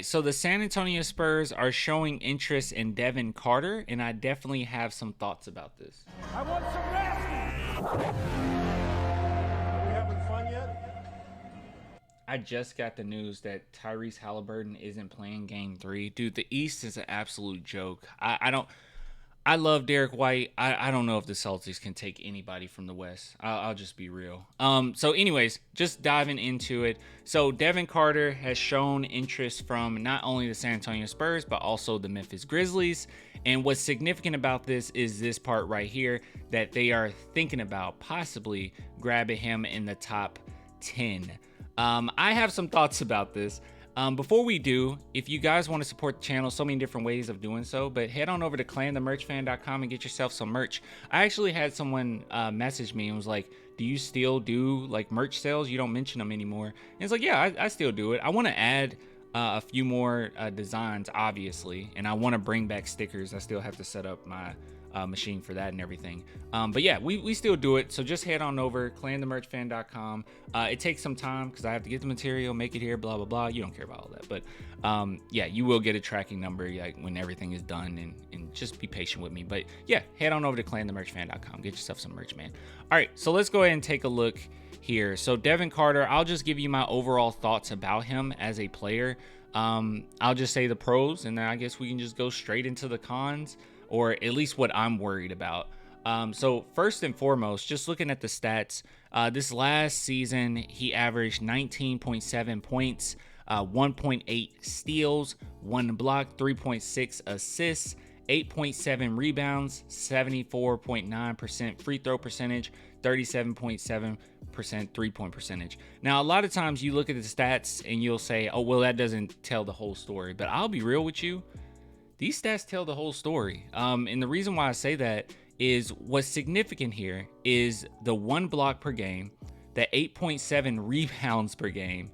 So the San Antonio Spurs are showing interest in Devin Carter, and I definitely have some thoughts about this. I want some nasty. Are we having fun yet? I just got the news that Tyrese Halliburton isn't playing Game 3. Dude, the East is an absolute joke. I don't. I love Derek White. I don't know if the Celtics can take anybody from the West. I'll just be real. So anyways, just diving into it. So Devin Carter has shown interest from not only the San Antonio Spurs, but also the Memphis Grizzlies. And what's significant about this is this part right here, that they are thinking about possibly grabbing him in the top 10. I have some thoughts about this. Before we do, if you guys want to support the channel, so many different ways of doing so, but head on over to clanthemerchfan.com and get yourself some merch. I actually had someone message me and was like, do you still do like merch sales? You don't mention them anymore. And it's like, yeah, I still do it. I want to add a few more designs, obviously, and I want to bring back stickers. I still have to set up my machine for that and everything. But yeah, we still do it. So just head on over, clanthemerchfan.com. It takes some time because I have to get the material, make it here, blah, blah, blah. You don't care about all that. But yeah, you will get a tracking number like when everything is done, and just be patient with me. But yeah, head on over to clanthemerchfan.com. Get yourself some merch, man. All right, so let's go ahead and take a look here. So Devin Carter, I'll just give you my overall thoughts about him as a player. I'll just say the pros, and then I guess we can just go straight into the cons, or at least what I'm worried about. So first and foremost, just looking at the stats, this last season, he averaged 19.7 points, 1.8 steals, 1 block, 3.6 assists, 8.7 rebounds, 74.9% free throw percentage, 37.7% three-point percentage. Now, a lot of times you look at the stats and you'll say, oh, well, that doesn't tell the whole story. But I'll be real with you. These stats tell the whole story. And the reason why I say that is what's significant here is the 1 block per game, the 8.7 rebounds per game,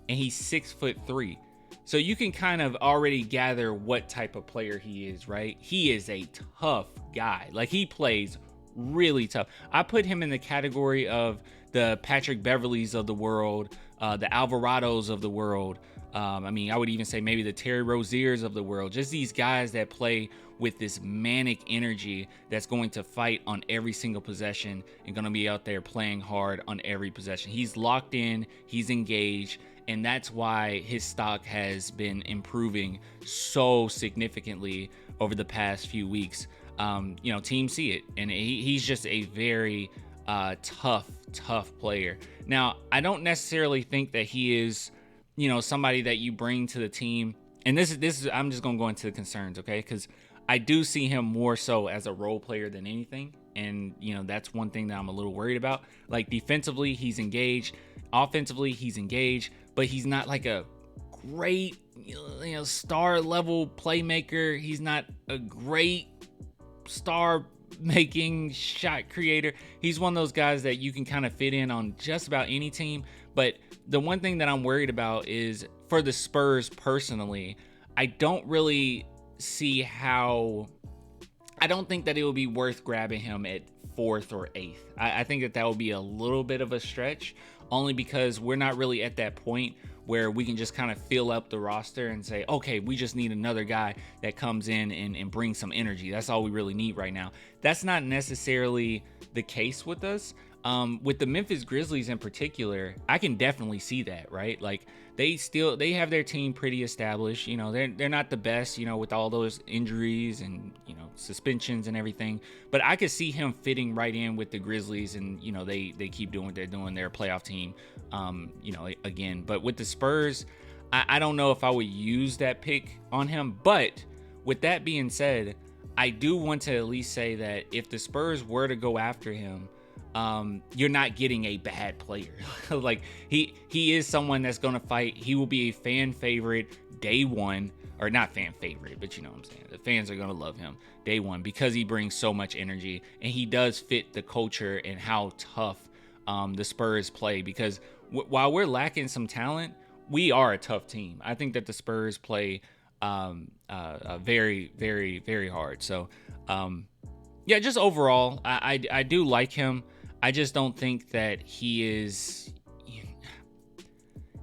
and he's 6'3". So you can kind of already gather what type of player he is, right? He is a tough guy. Like, he plays really tough. I put him in the category of the Patrick Beverleys of the world, the Alvarados of the world. I mean, I would even say maybe the Terry Roziers of the world. Just these guys that play with this manic energy that's going to fight on every single possession and going to be out there playing hard on every possession. He's locked in, he's engaged, and that's why his stock has been improving so significantly over the past few weeks. Teams see it, and he's just a very tough player. Now, I don't necessarily think that he is, somebody that you bring to the team. And this is I'm just gonna go into the concerns, okay? Because I do see him more so as a role player than anything, and that's one thing that I'm a little worried about. Like, defensively, he's engaged. Offensively, he's engaged, but he's not like a great, star level playmaker. He's not a great star making shot creator. He's one of those guys that you can kind of fit in on just about any team. But the one thing that I'm worried about is for the Spurs personally, I don't really see how. I don't think that it would be worth grabbing him at 4th or 8th. I think that would be a little bit of a stretch, only because we're not really at that point where we can just kind of fill up the roster and say, okay, we just need another guy that comes in and brings some energy. That's all we really need right now. That's not necessarily the case with us. With the Memphis Grizzlies in particular, I can definitely see that, right? Like, they have their team pretty established. They're not the best, with all those injuries and suspensions and everything. But I could see him fitting right in with the Grizzlies, and they keep doing what they're doing. They're a playoff team, again. But with the Spurs, I don't know if I would use that pick on him. But with that being said, I do want to at least say that if the Spurs were to go after him, you're not getting a bad player. Like, he is someone that's going to fight. He will be a fan favorite day one, or not fan favorite, but you know what I'm saying. The fans are going to love him day one because he brings so much energy, and he does fit the culture and how tough the Spurs play. Because while we're lacking some talent, we are a tough team. I think that the Spurs play very, very, very hard. So, yeah, just overall, I do like him. I just don't think that he's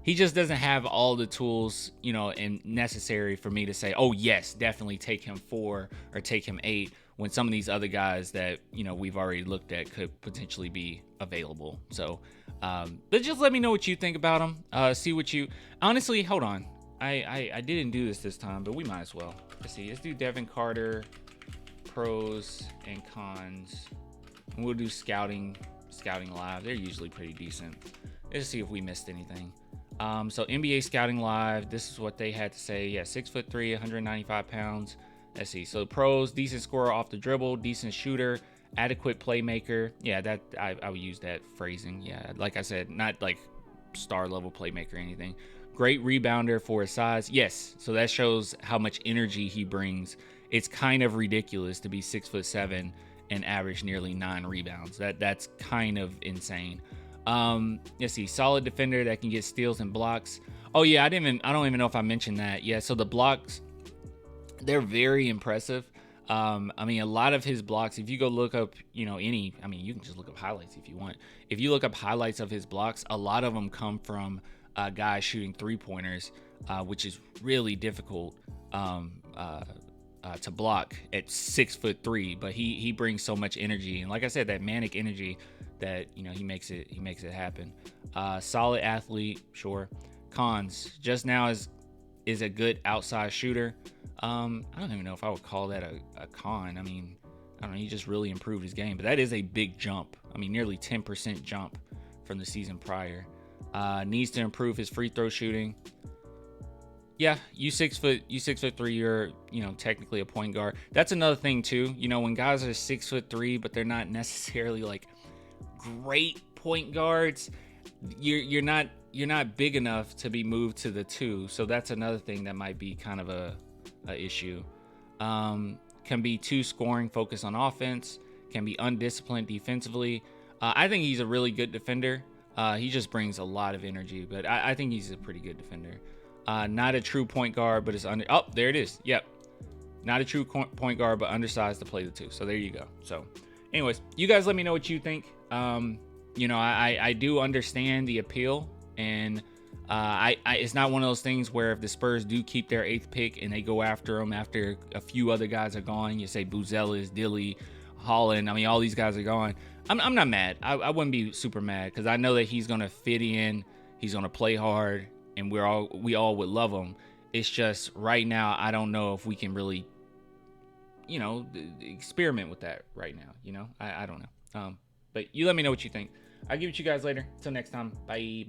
he just doesn't have all the tools, and necessary for me to say, oh yes, definitely take him 4 or take him 8, when some of these other guys that, we've already looked at could potentially be available. So, but just let me know what you think about him. See what you, honestly, hold on. I didn't do this time, but we might as well. Let's see. Let's do Devin Carter, pros and cons. And we'll do scouting live. They're usually pretty decent. Let's see if we missed anything. So NBA scouting live. This is what they had to say. Yeah, 6'3", 195 pounds. Let's see. So pros, decent scorer off the dribble, decent shooter, adequate playmaker. Yeah, that I would use that phrasing. Yeah, like I said, not like star level playmaker or anything. Great rebounder for his size. Yes, so that shows how much energy he brings. It's kind of ridiculous to be 6'7" and average nearly 9 rebounds. That's kind of insane. Let's see, solid defender that can get steals and blocks. Oh yeah, I don't even know if I mentioned that. Yeah, so the blocks, they're very impressive. I mean, a lot of his blocks, if you go look up, you can just look up highlights if you want. If you look up highlights of his blocks, a lot of them come from guys shooting 3-pointers, which is really difficult to block at 6'3", but he brings so much energy, and like I said, that manic energy that he makes it happen. Solid athlete, sure. Cons, just now is a good outside shooter. I don't even know if I would call that a con. I mean, I don't know, he just really improved his game, but that is a big jump. I mean, nearly 10% jump from the season prior. Needs to improve his free throw shooting. Yeah, you 6'3", you're technically a point guard. That's another thing too. When guys are 6'3", but they're not necessarily like great point guards, you're not big enough to be moved to the 2. So that's another thing that might be kind of a issue. Can be too scoring, focused on offense. Can be undisciplined defensively. I think he's a really good defender. He just brings a lot of energy, but I think he's a pretty good defender. Not a true point guard, but it's oh, there it is. Yep. Not a true point guard, but undersized to play the 2. So there you go. So anyways, you guys let me know what you think. I do understand the appeal, and it's not one of those things where if the Spurs do keep their 8th pick and they go after him after a few other guys are gone, you say Buzelis, Dilly, Holland, I mean, all these guys are gone. I'm not mad. I wouldn't be super mad, because I know that he's going to fit in. He's going to play hard, and we all would love him. It's just right now, I don't know if we can really, experiment with that right now. I don't know. But you let me know what you think. I'll give it to you guys later. Until next time. Bye.